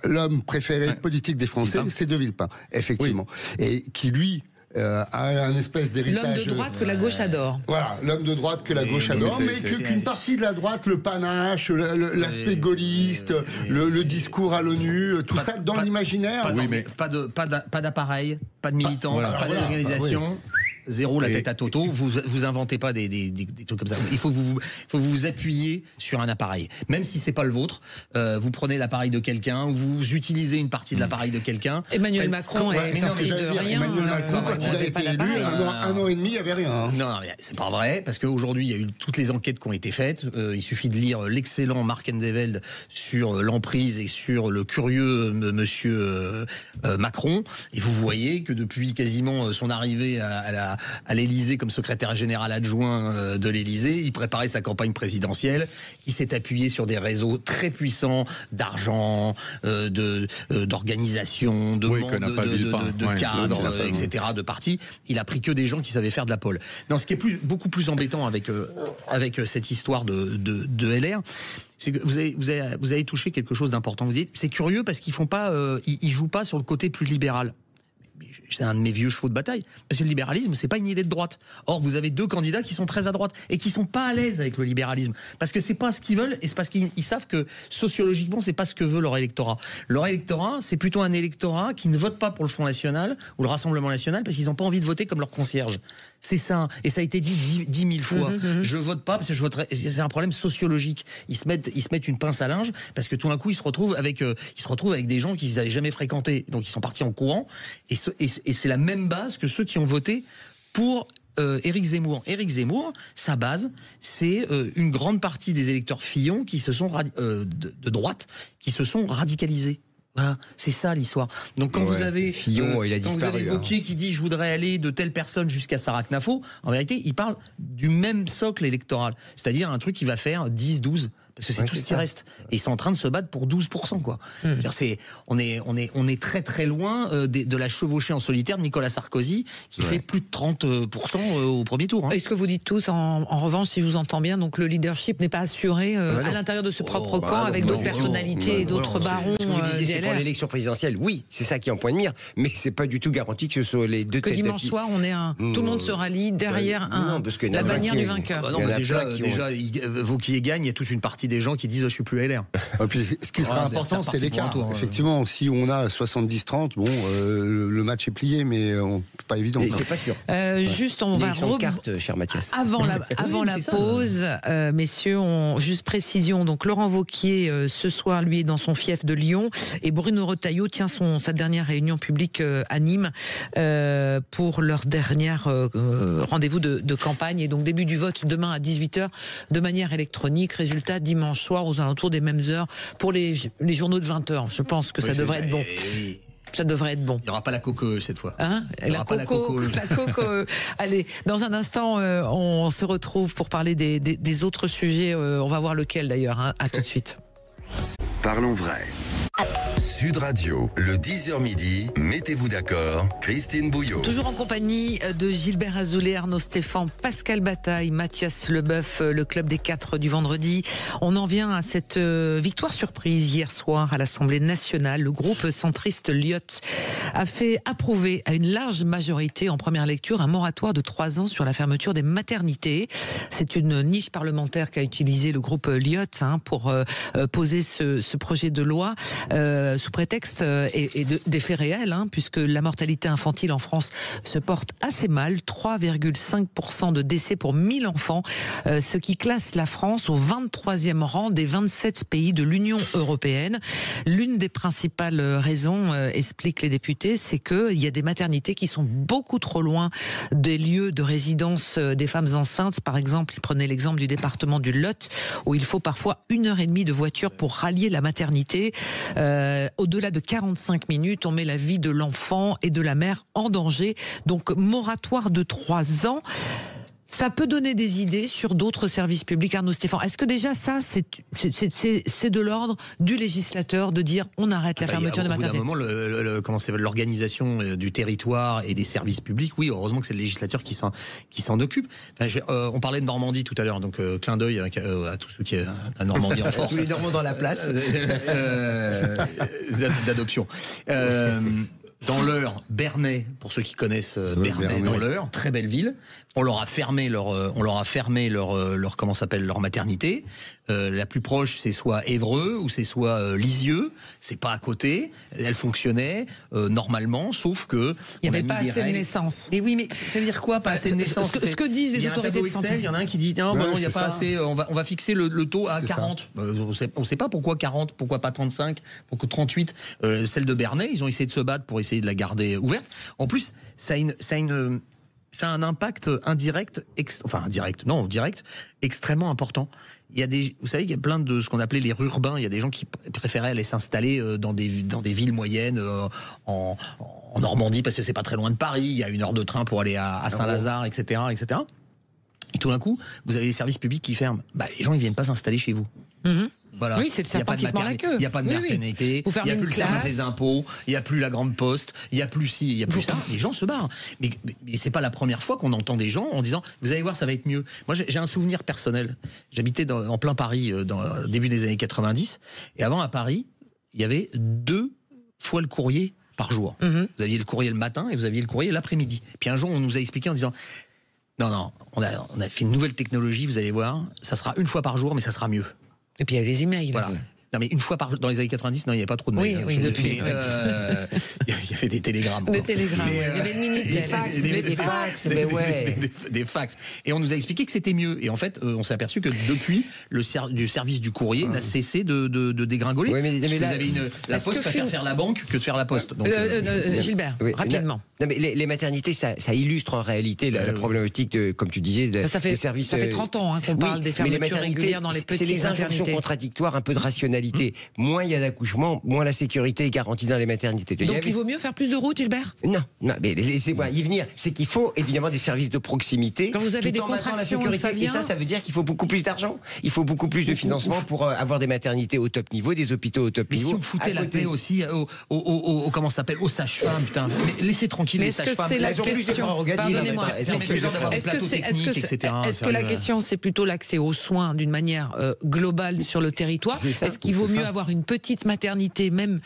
S3: l'homme préféré politique des Français, c'est De Villepin, effectivement. Oui. Et qui, lui, a un espèce d'héritage.
S2: L'homme de droite que la gauche adore.
S3: Voilà, l'homme de droite que la gauche adore, mais qu'une partie de la droite, le panache, l'aspect gaulliste, le discours à l'ONU, tout ça dans l'imaginaire.
S6: Pas d'appareil, pas de militants, pas d'organisation. Zéro la tête à Toto, vous inventez pas des trucs comme ça. Il faut vous appuyer sur un appareil, même si c'est pas le vôtre. Vous prenez l'appareil de quelqu'un, vous utilisez une partie de l'appareil de quelqu'un.
S2: Emmanuel Macron est sorti de rien.
S3: Emmanuel Macron, quand il a été élu, un an et demi, il n'y avait rien.
S6: Non, c'est pas vrai, parce qu'aujourd'hui, il y a eu toutes les enquêtes qui ont été faites. Il suffit de lire l'excellent Mark Endeveld sur l'emprise et sur le curieux monsieur Macron, et vous voyez que depuis quasiment son arrivée à l'Élysée comme secrétaire général adjoint de l'Élysée, il préparait sa campagne présidentielle, qui s'est appuyé sur des réseaux très puissants d'argent, d'organisation, de cadres, etc., de partis. Il a pris que des gens qui savaient faire de la pole. Non, ce qui est beaucoup plus embêtant avec cette histoire de LR, c'est que vous avez touché quelque chose d'important. Vous dites, c'est curieux parce qu'ils jouent pas sur le côté plus libéral. C'est un de mes vieux chevaux de bataille, parce que le libéralisme, c'est pas une idée de droite. Or, vous avez deux candidats qui sont très à droite et qui sont pas à l'aise avec le libéralisme, parce que c'est pas ce qu'ils veulent, et c'est parce qu'ils savent que sociologiquement, c'est pas ce que veut leur électorat. Leur électorat, c'est plutôt un électorat qui ne vote pas pour le Front National ou le Rassemblement National parce qu'ils n'ont pas envie de voter comme leur concierge. C'est ça, et ça a été dit 10 000 fois. Je vote pas parce que je voterai. C'est un problème sociologique. Ils se mettent une pince à linge parce que tout d'un coup ils se retrouvent avec des gens qu'ils n'avaient jamais fréquentés, donc ils sont partis en courant. Et c'est la même base que ceux qui ont voté pour Éric Zemmour. Éric Zemmour, sa base, c'est une grande partie des électeurs Fillon qui se sont de droite, qui se sont radicalisés. Voilà, c'est ça l'histoire. Donc quand vous avez
S5: Fillon, il a disparu,
S6: quand vous avez Wauquiez qui dit je voudrais aller de telle personne jusqu'à Sarah Knafo, en vérité, il parle du même socle électoral, c'est-à-dire un truc qui va faire 10, 12. Parce que c'est tout ce qui reste. Et ils sont en train de se battre pour 12%, quoi. On est très très loin de la chevauchée en solitaire de Nicolas Sarkozy, qui fait plus de 30% au premier tour.
S2: Est-ce que vous dites tous, en revanche, si je vous entends bien, donc le leadership n'est pas assuré à l'intérieur de ce propre camp, avec d'autres personnalités et d'autres barons.
S5: Ce que vous disiez, c'est pour l'élection présidentielle. Oui, c'est ça qui est en point de mire, mais c'est pas du tout garanti que ce soit les deux têtes d'affiche.
S2: Que dimanche soir, tout le monde se rallie derrière la bannière du vainqueur.
S6: Déjà, Wauquiez gagne, il y a toute une partie des gens qui disent je suis plus LR.
S3: Et puis, ce qui sera important, c'est l'écart. Effectivement, si on a 70-30, le match est plié, mais pas évident.
S5: C'est pas sûr.
S2: Juste, on va
S5: carte, cher Mathias.
S2: Avant la pause, messieurs, juste précision. Donc Laurent Wauquiez, ce soir, lui est dans son fief de Lyon, et Bruno Retailleau tient sa dernière réunion publique à Nîmes pour leur dernier rendez-vous de campagne. Et donc début du vote demain à 18h de manière électronique. Résultat dimanche soir aux alentours des mêmes heures pour les journaux de 20h. Je pense que ça devrait être bon. Ça devrait être bon.
S6: Il n'y aura pas la coco cette fois.
S2: La coco. Allez, dans un instant, on se retrouve pour parler des autres sujets. On va voir lequel d'ailleurs. À tout de suite.
S1: Parlons vrai. Sud Radio, le 10h midi, mettez-vous d'accord, Christine Bouillot.
S2: Toujours en compagnie de Gilbert Azoulay, Arnaud Stéphane, Pascal Bataille, Mathias Leboeuf, le club des 4 du vendredi. On en vient à cette victoire surprise hier soir à l'Assemblée nationale. Le groupe centriste Lyotte a fait approuver à une large majorité en première lecture un moratoire de 3 ans sur la fermeture des maternités. C'est une niche parlementaire qu'a utilisé le groupe Lyotte pour poser ce projet de loi. Sous prétexte des faits réels, puisque la mortalité infantile en France se porte assez mal, 3,5% de décès pour 1000 enfants, ce qui classe la France au 23e rang des 27 pays de l'Union européenne. L'une des principales raisons, expliquent les députés, c'est qu'il y a des maternités qui sont beaucoup trop loin des lieux de résidence des femmes enceintes. Par exemple, prenez l'exemple du département du Lot, où il faut parfois 1h30 de voiture pour rallier la maternité. Au-delà de 45 minutes, on met la vie de l'enfant et de la mère en danger. Donc, moratoire de 3 ans. Ça peut donner des idées sur d'autres services publics, Arnaud Stéphane. Est-ce que déjà ça, c'est de l'ordre du législateur de dire on arrête la fermeture des maternités?
S6: Au bout d'un moment, comment c'est l'organisation du territoire et des services publics, oui, heureusement que c'est le législateur qui s'en occupe. On parlait de Normandie tout à l'heure, donc clin d'œil à tous ceux qui ont la Normandie en force.
S5: Tous les Normands dans la place.
S6: D'adoption. Dans l'Eure, Bernay, pour ceux qui connaissent Bernay dans l'Eure, très belle ville. On leur a fermé leur comment s'appelle, leur maternité. La plus proche, c'est soit Évreux ou c'est soit Lisieux. C'est pas à côté. Elle fonctionnait normalement, sauf que
S2: il n'y avait pas assez de naissances.
S6: Mais oui, mais ça veut dire quoi, pas assez de naissances?
S2: Ce que disent les autorités de santé.
S6: Il y en a un qui dit non, il n'y a pas assez. On va fixer le taux à 40. On ne sait pas pourquoi 40, pourquoi pas 35, pourquoi 38. Celle de Bernay, ils ont essayé de se battre pour essayer de la garder ouverte. En plus, ça a un impact direct, extrêmement important. Vous savez, il y a plein de ce qu'on appelait les urbains. Il y a des gens qui préféraient aller s'installer dans des villes moyennes, en Normandie, parce que c'est pas très loin de Paris. Il y a 1 heure de train pour aller à Saint-Lazare, etc., etc. Et tout d'un coup, vous avez les services publics qui ferment. Les gens, ils viennent pas s'installer chez vous.
S2: Mmh.
S6: Voilà.
S2: Oui, c'est le serpent qui se mord la queue.
S6: Il n'y a pas de maternité, il n'y a plus le service des impôts, il n'y a plus la grande poste, il n'y a plus ci, il n'y a plus ça. Les gens se barrent. Mais c'est pas la première fois qu'on entend des gens en disant vous allez voir, ça va être mieux. Moi, j'ai un souvenir personnel. J'habitais en plein Paris au début des années 90. Et avant, à Paris, il y avait 2 fois le courrier par jour. Mmh. Vous aviez le courrier le matin et vous aviez le courrier l'après-midi. Puis un jour, on nous a expliqué en disant non, on a fait une nouvelle technologie, vous allez voir, ça sera 1 fois par jour, mais ça sera mieux.
S2: Et puis il y a les emails.
S6: Voilà. Non, mais 1 fois par jour, dans les années 90, non, il n'y avait pas trop de mails.
S2: Oui, depuis.
S6: Il y avait des télégrammes.
S2: Des télégrammes, il y avait le Minitel.
S6: Des fax. Et on nous a expliqué que c'était mieux. Et en fait, on s'est aperçu que depuis, du service du courrier n'a cessé de dégringoler. Oui, mais vous avez la Poste préfère faire la banque que de faire la Poste. Donc,
S2: Gilbert, rapidement.
S5: Non, mais les maternités, ça illustre en réalité la problématique, comme tu disais, des services.
S2: Ça fait 30 ans qu'on parle des fermetures régulières dans les petites maternités.
S5: C'est les injonctions contradictoires, un peu de rationalité. Moins il y a d'accouchements, moins la sécurité est garantie dans les maternités.
S2: Donc il vaut mieux faire plus de routes, Gilbert?
S5: Non, mais laissez-moi y venir. C'est qu'il faut évidemment des services de proximité.
S2: Quand vous avez des contractions,
S5: ça veut dire qu'il faut beaucoup plus d'argent. Il faut beaucoup plus de financement pour avoir des maternités au top niveau, des hôpitaux au top niveau.
S6: Si on foutait la paix aussi comment ça s'appelle, aux sages-femmes, putain. Mais laissez tranquille les sages-femmes.
S2: Est-ce que c'est la question? Pardonnez-moi. Est-ce que la question c'est plutôt l'accès aux soins d'une manière globale sur le territoire? Est-ce qu'il vaut mieux avoir une petite maternité, même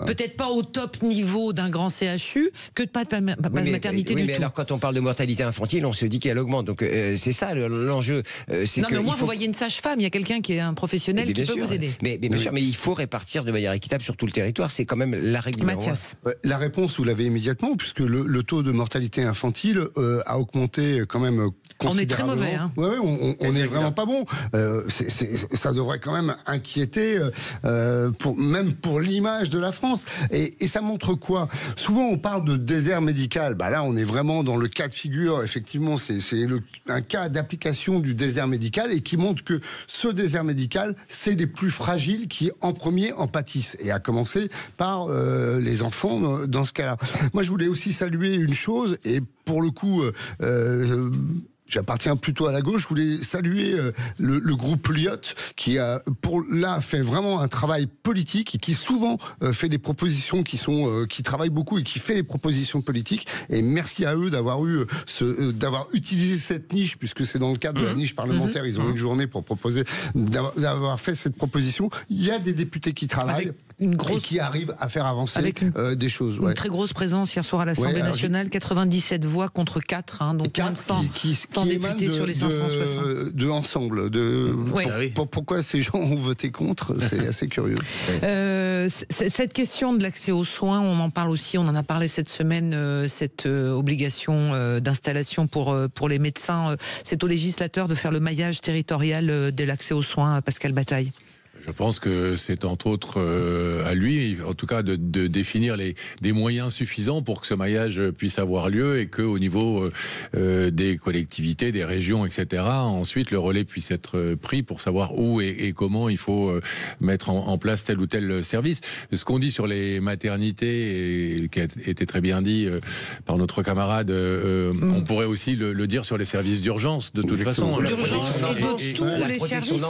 S2: peut-être pas au top niveau d'un grand CHU, que de pas de maternité du tout.
S5: Alors quand on parle de mortalité infantile, on se dit qu'elle augmente. Donc c'est ça l'enjeu.
S2: Non, mais au moins vous voyez une sage-femme, il y a quelqu'un qui est un professionnel qui peut vous aider.
S5: Mais bien sûr, mais il faut répartir de manière équitable sur tout le territoire. C'est quand même la règle.
S2: Mathias.
S3: La réponse, vous l'avez immédiatement, puisque le taux de mortalité infantile a augmenté quand même
S2: on est très mauvais. Hein.
S3: Ouais, on est vraiment pas bon. Ça devrait quand même inquiéter, même pour l'image de la France. Et ça montre quoi? Souvent, on parle de désert médical. Là, on est vraiment dans le cas de figure. Effectivement, c'est un cas d'application du désert médical et qui montre que ce désert médical, c'est les plus fragiles qui, en premier, en pâtissent. Et à commencer par les enfants dans ce cas-là. Moi, je voulais aussi saluer une chose, et pour le coup... j'appartiens plutôt à la gauche. Je voulais saluer le groupe Lyot qui a fait vraiment un travail politique et qui souvent fait des propositions qui travaillent beaucoup et qui fait des propositions politiques. Et merci à eux d'avoir utilisé cette niche, puisque c'est dans le cadre de la niche parlementaire. Ils ont une journée pour proposer, d'avoir fait cette proposition. Il y a des députés qui travaillent. Et qui arrivent à faire avancer des choses.
S2: Une très grosse présence hier soir à l'Assemblée nationale, 97 voix contre 4, donc 4 100 députés sur les 560.
S3: De ensemble. Pourquoi ces gens ont voté contre, c'est assez curieux.
S2: Cette question de l'accès aux soins, on en parle aussi, on en a parlé cette semaine, cette obligation d'installation pour les médecins. C'est au législateur de faire le maillage territorial de l'accès aux soins, Pascal Bataille.
S4: Je pense que c'est entre autres à lui, en tout cas, de définir des moyens suffisants pour que ce maillage puisse avoir lieu et qu'au niveau des collectivités, des régions, etc., ensuite le relais puisse être pris pour savoir où et comment il faut mettre en place tel ou tel service. Ce qu'on dit sur les maternités, et qui a été très bien dit par notre camarade, on pourrait aussi le dire sur les services d'urgence, de toute façon.
S2: L'urgence et tous les services.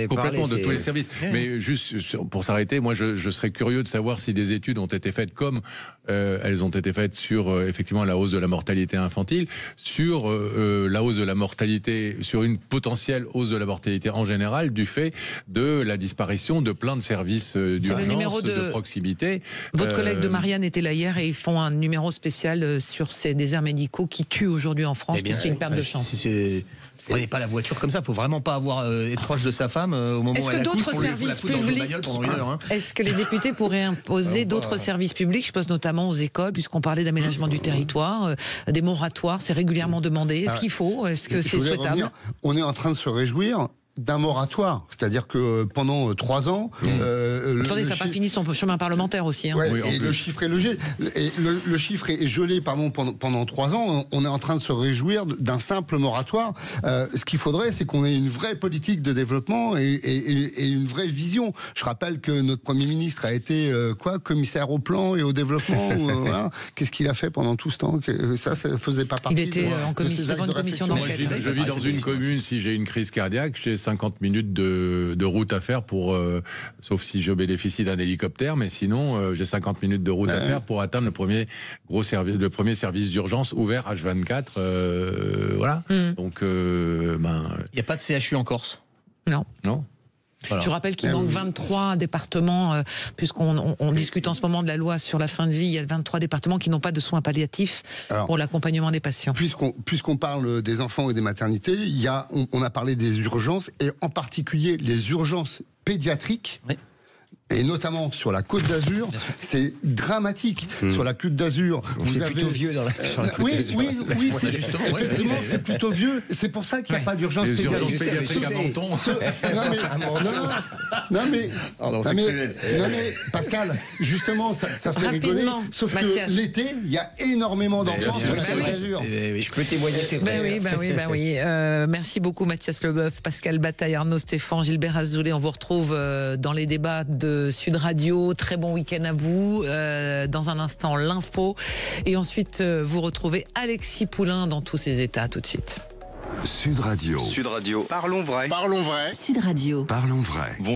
S4: Complètement, de tous les services. Mais juste pour s'arrêter, moi je serais curieux de savoir si des études ont été faites comme elles ont été faites sur effectivement la hausse de la mortalité infantile, sur la hausse de la mortalité, sur une potentielle hausse de la mortalité en général du fait de la disparition de plein de services d'urgence, de proximité.
S2: Votre collègue de Marianne était là hier et ils font un numéro spécial sur ces déserts médicaux qui tuent aujourd'hui en France, puisqu'il y a une perte de chance.
S6: Prenez pas la voiture comme ça, faut vraiment pas être proche de sa femme au moment où elle accouche.
S2: Est-ce que les députés pourraient imposer d'autres services publics? Je pense notamment aux écoles, puisqu'on parlait d'aménagement du territoire, des moratoires, c'est régulièrement demandé. Est-ce qu'il faut? Est-ce que c'est souhaitable?
S3: On est en train de se réjouir d'un moratoire, c'est-à-dire que pendant 3 ans...
S2: Attendez, ça n'a pas fini son chemin parlementaire aussi.
S3: Le chiffre est gelé. Le chiffre est gelé pendant 3 ans. On est en train de se réjouir d'un simple moratoire. Ce qu'il faudrait, c'est qu'on ait une vraie politique de développement et une vraie vision. Je rappelle que notre Premier ministre a été commissaire au plan et au développement. Qu'est-ce qu'il a fait pendant tout ce temps? Ça faisait pas partie.
S2: Il était en commission d'enquête.
S4: Je vis dans une commune, si j'ai une crise cardiaque, j'ai 50 minutes de route à faire sauf si je bénéficie d'un hélicoptère, mais sinon j'ai 50 minutes de route à faire pour atteindre le premier service d'urgence ouvert H24. Voilà. Donc il
S6: n'y a pas de CHU en Corse.
S2: Non.
S6: Voilà.
S2: Je rappelle qu'il manque 23 départements, puisqu'on discute en ce moment de la loi sur la fin de vie. Il y a 23 départements qui n'ont pas de soins palliatifs pour l'accompagnement des patients.
S3: Puisqu'on parle des enfants et des maternités, on a parlé des urgences, et en particulier les urgences pédiatriques. Oui. Et notamment sur la Côte d'Azur, c'est dramatique. Sur la Côte d'Azur,
S5: vous avez plutôt vieux sur la Côte d'Azur.
S3: Oui, effectivement, c'est plutôt vieux. C'est pour ça qu'il n'y a pas d'urgence pédiatrique. Non mais Pascal, justement, ça fait rigoler. Sauf que l'été, il y a énormément d'enfants sur la Côte d'Azur.
S5: Je peux témoigner, c'est vrai.
S2: Oui. Merci beaucoup Mathias Leboeuf, Pascal Bataille, Arnaud Stéphane, Gilbert Azoulay. On vous retrouve dans les débats de Sud Radio. Très bon week-end à vous. Dans un instant, l'info. Et ensuite, vous retrouvez Alexis Poulain dans tous ses états. Tout de suite.
S1: Sud Radio.
S7: Parlons vrai.
S8: Sud Radio.
S1: Parlons vrai.